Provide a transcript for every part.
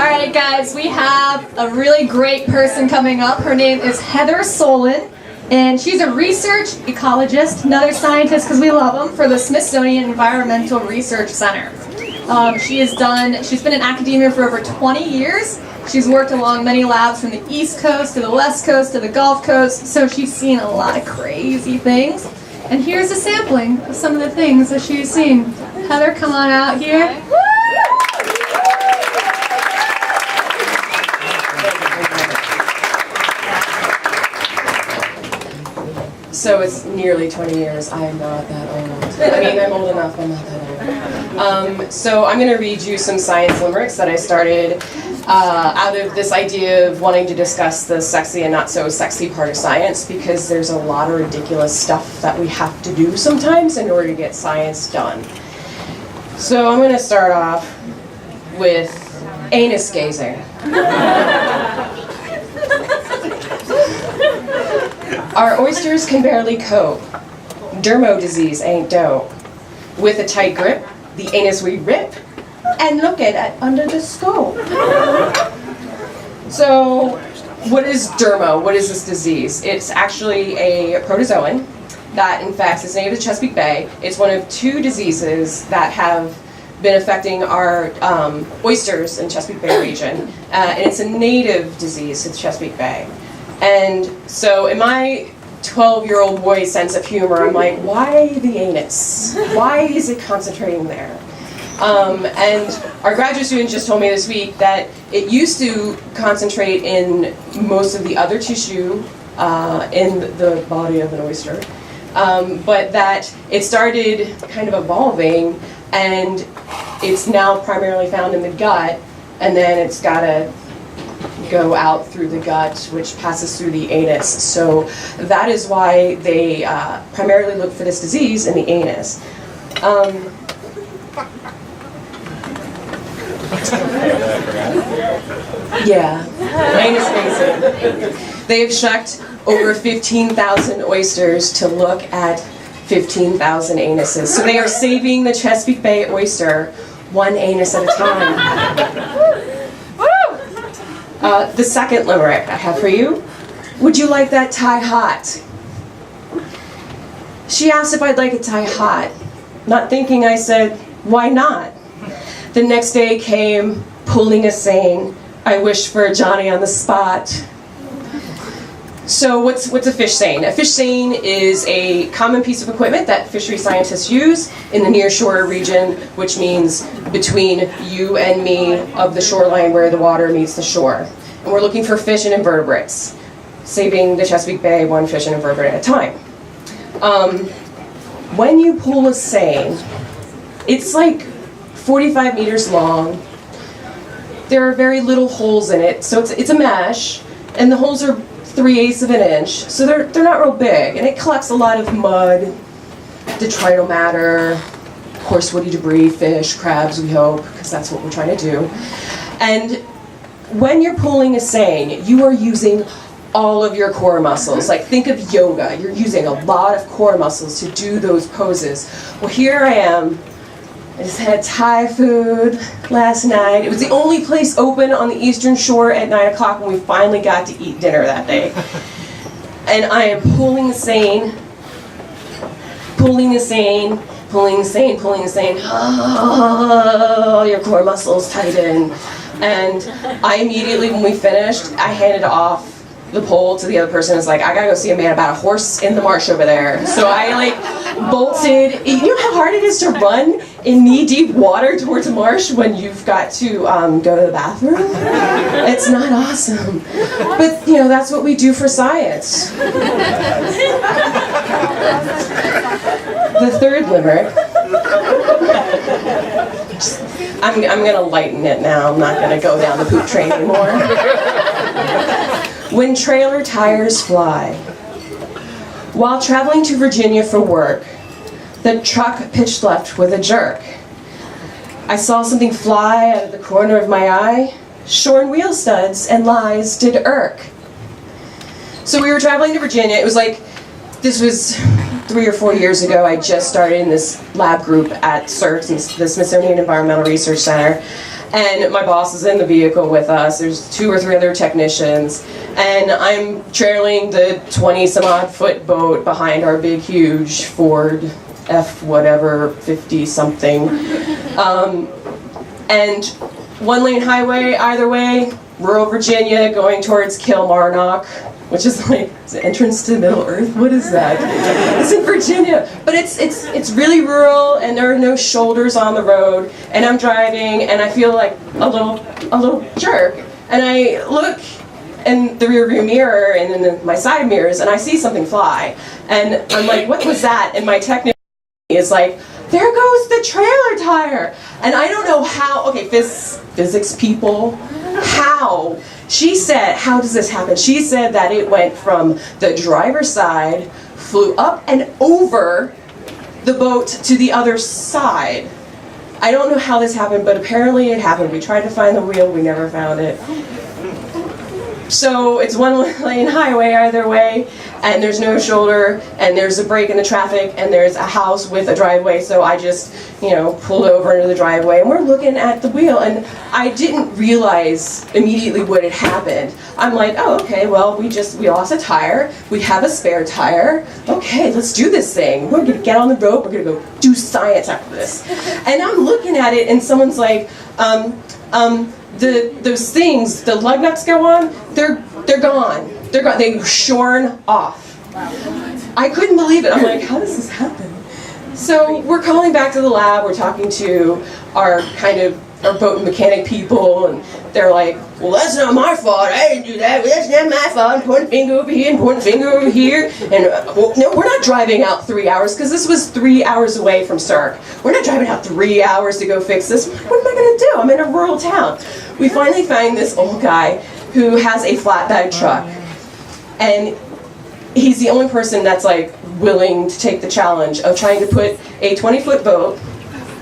Alright guys, we have a really great person coming up. Her name is Heather Soulen, and she's a research ecologist, another scientist because we love them, for the Smithsonian Environmental Research Center. She's been in academia for over 20 years. She's worked along many labs from the East Coast to the West Coast to the Gulf Coast, so she's seen a lot of crazy things. And here's a sampling of some of the things that she's seen. Heather, come on out here. So it's nearly 20 years. I am not that old. I mean, I'm old enough, I'm not that old. So I'm going to read you some science limericks that I started out of this idea of wanting to discuss the sexy and not so sexy part of science, because there's a lot of ridiculous stuff that we have to do sometimes in order to get science done. So I'm going to start off with anus gazing. Our oysters can barely cope. Dermo disease ain't dope. With a tight grip, the anus we rip, and look at it under the scope. So, what is dermo? What is this disease? It's actually a protozoan that infects, it's native to Chesapeake Bay. It's one of two diseases that have been affecting our oysters in Chesapeake Bay region. And it's a native disease to the Chesapeake Bay. And so in my 12-year-old boy's sense of humor, I'm like, why the anus? Why is it concentrating there? And our graduate student just told me this week that it used to concentrate in most of the other tissue in the body of an oyster, but that it started kind of evolving, and it's now primarily found in the gut, and then it's got to go out through the gut, which passes through the anus. So that is why they primarily look for this disease in the anus. Yeah, anus gazing. They have shucked over 15,000 oysters to look at 15,000 anuses. So they are saving the Chesapeake Bay oyster one anus at a time. The second limerick I have for you. Would you like that tie hot? She asked if I'd like it tie hot. Not thinking, I said, why not? The next day came, pulling a seine. I wished for a Johnny on the spot. So what's a fish seine? A fish seine is a common piece of equipment that fishery scientists use in the nearshore region, which means between you and me of the shoreline where the water meets the shore. And we're looking for fish and invertebrates, saving the Chesapeake Bay one fish and invertebrate at a time. When you pull a seine, it's like 45 meters long. There are very little holes in it, so it's a mesh, and the holes are 3/8 of an inch, so they're not real big, and it collects a lot of mud, detrital matter, of course woody debris, fish, crabs, we hope, because that's what we're trying to do. And when you're pulling a seine, you are using all of your core muscles. Like, think of yoga. You're using a lot of core muscles to do those poses. Well, here I am. I just had Thai food last night. It was the only place open on the eastern shore at 9 o'clock when we finally got to eat dinner that day. And I am pulling the seine, pulling the seine, pulling the seine, pulling the seine. Oh, your core muscles tighten. And I immediately, when we finished, I handed off the pole to the other person. Is like, I gotta go see a man about a horse in the marsh over there. So I bolted. You know how hard it is to run in knee-deep water towards a marsh when you've got to go to the bathroom? It's not awesome. But that's what we do for science. The third limerick. I'm gonna lighten it now. I'm not gonna go down the poop train anymore. When trailer tires fly. While traveling to Virginia for work, the truck pitched left with a jerk. I saw something fly out of the corner of my eye. Shorn wheel studs and lies did irk. So we were traveling to Virginia. It was like, this was 3 or 4 years ago. I just started in this lab group at SERC, the Smithsonian Environmental Research Center. And my boss is in the vehicle with us. There's 2 or 3 other technicians. And I'm trailing the 20 some odd foot boat behind our big huge Ford F whatever 50 something. And 1-lane highway either way, rural Virginia going towards Kilmarnock, which is like the entrance to Middle Earth. What is that? It's in Virginia, but it's really rural, and there are no shoulders on the road. And I'm driving, and I feel like a little jerk. And I look in the rearview mirror and in my side mirrors, and I see something fly. And I'm like, what was that? And my technician is like, there goes the trailer tire. And I don't know how. Okay, physics people, how? She said, how does this happen? She said that it went from the driver's side, flew up and over the boat to the other side. I don't know how this happened, but apparently it happened. We tried to find the wheel, we never found it. So it's 1-lane highway either way, and there's no shoulder, and there's a break in the traffic, and there's a house with a driveway, so I just, pulled over into the driveway, and we're looking at the wheel, and I didn't realize immediately what had happened. I'm like, oh, okay, well, we lost a tire, we have a spare tire, okay, let's do this thing. We're gonna get on the road, we're gonna go do science after this. And I'm looking at it, and someone's like, those things, the lug nuts go on, they're gone. They're gone. They've shorn off. I couldn't believe it. I'm like, how does this happen? So we're calling back to the lab. We're talking to our boat mechanic people, and they're like, well, that's not my fault. I didn't do that. That's not my fault. I'm pointing finger over here and pointing finger over here. And no, we're not driving out 3 hours, because this was 3 hours away from Sark. We're not driving out 3 hours to go fix this. What am I going to do? I'm in a rural town. We finally find this old guy who has a flatbed truck. And he's the only person that's like willing to take the challenge of trying to put a 20-foot boat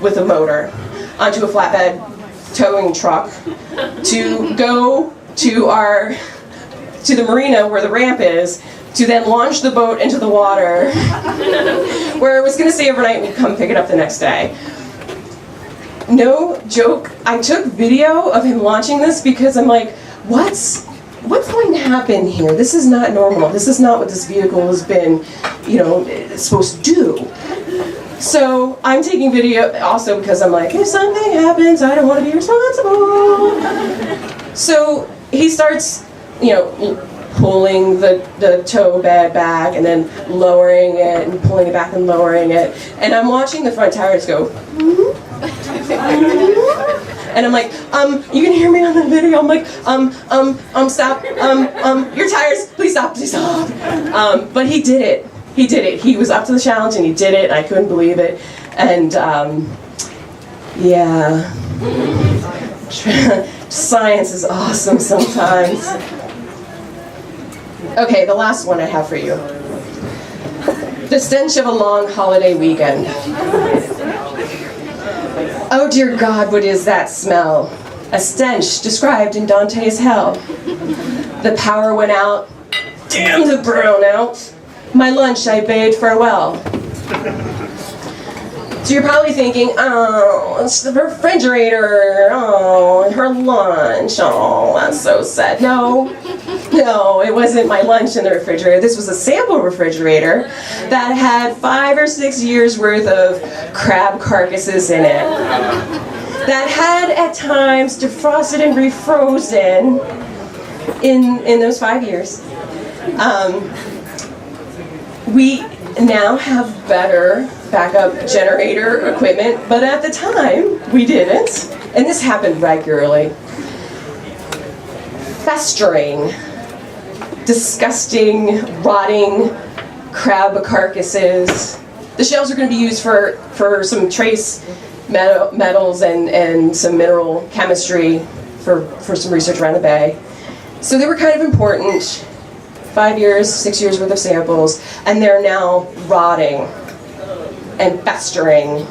with a motor onto a flatbed towing truck to go to the marina where the ramp is, to then launch the boat into the water where it was going to stay overnight and we'd come pick it up the next day. No joke, I took video of him launching this because I'm like, what's going to happen here? This is not normal. This is not what this vehicle has been, supposed to do. So I'm taking video also because I'm like, if something happens, I don't want to be responsible. So he starts, pulling the tow bed back and then lowering it and pulling it back and lowering it. And I'm watching the front tires go, and I'm like, you can hear me on the video. I'm like, stop, your tires, please stop. But he did it. He did it. He was up to the challenge and he did it. I couldn't believe it. And yeah, science is awesome sometimes. Okay, the last one I have for you. The stench of a long holiday weekend. Oh dear God, what is that smell? A stench described in Dante's Hell. The power went out. Damn the brownout. My lunch I bade farewell. So you're probably thinking, oh, it's the refrigerator. Oh, her lunch. Oh, that's so sad. No, it wasn't my lunch in the refrigerator. This was a sample refrigerator that had 5 or 6 years worth of crab carcasses in it. That had at times defrosted and refrozen in those 5 years. We now have better backup generator equipment, but at the time we didn't, and this happened regularly. Festering, disgusting, rotting crab carcasses. The shells are going to be used for some trace metals and some mineral chemistry for some research around the bay. So they were kind of important. 5 years, 6 years worth of samples, and they're now rotting and festering.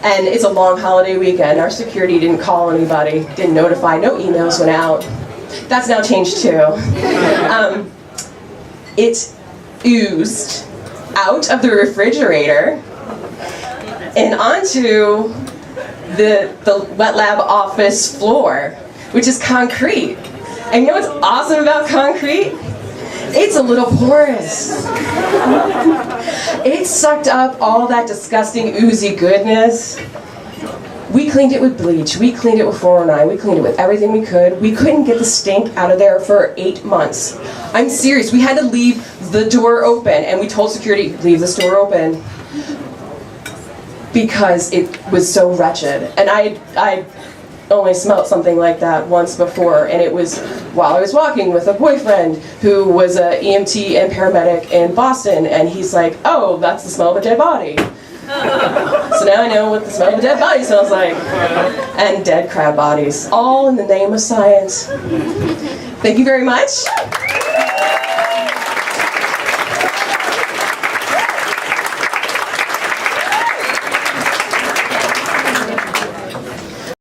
And it's a long holiday weekend. Our security didn't call anybody, didn't notify, no emails went out. That's now changed too. It oozed out of the refrigerator and onto the wet lab office floor, which is concrete. And you know what's awesome about concrete? It's a little porous. It sucked up all that disgusting oozy goodness. We cleaned it with bleach, we cleaned it with 409, we cleaned it with everything we could. We couldn't get the stink out of there for 8 months. I'm serious, we had to leave the door open, and we told security, leave this door open, because it was so wretched. And I only smelled something like that once before, and it was while I was walking with a boyfriend who was a EMT and paramedic in Boston, and he's like, oh, that's the smell of a dead body. So now I know what the smell of a dead body smells like. And dead crab bodies, all in the name of science. Thank you very much.